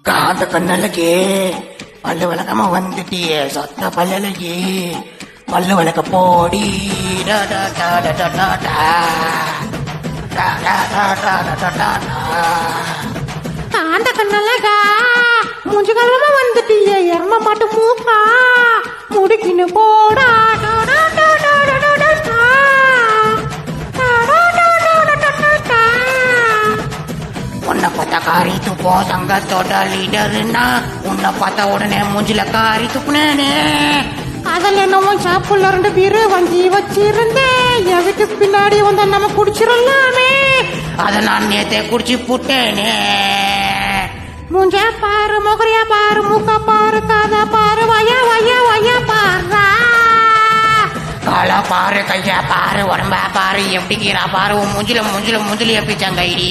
காந்த கண்ணலகே பல்லு விளக்காம வந்துட்டியே சொத்த பல்லலகே பல்லு விளக்க போடி காந்த கண்ணலகா மூஞ்சு கலமா வந்துட்டியே எரும மாட்டு மூக்கா முடிக்கின்னு போடா உன்னை பார்த்தா காரி துப்போம் சங்கத்தோட லீடருன்னா உன்னை பார்த்தா உடனே மூஞ்சில காரி துப்புனேனே. அதில் என்னவோ சாப்புள்ள 2 பேரு வஞ்சி வச்சிருந்தேன் என் வீட்டுக்கு பின்னாடி வந்தா நம்ம குடிச்சிடலாமே. அதை நான் நேத்தே குடிச்சு புட்டேனே. மூஞ்ச பாரு முகரியா பாரு மூக்க பாரு காதா பாரு வயா வயா வயா பாரு காலா பாரு கையா பாரு உடம்பா பாரு எப்படி கீரா பாரு மூஞ்சில எப்படி சங்கைடி.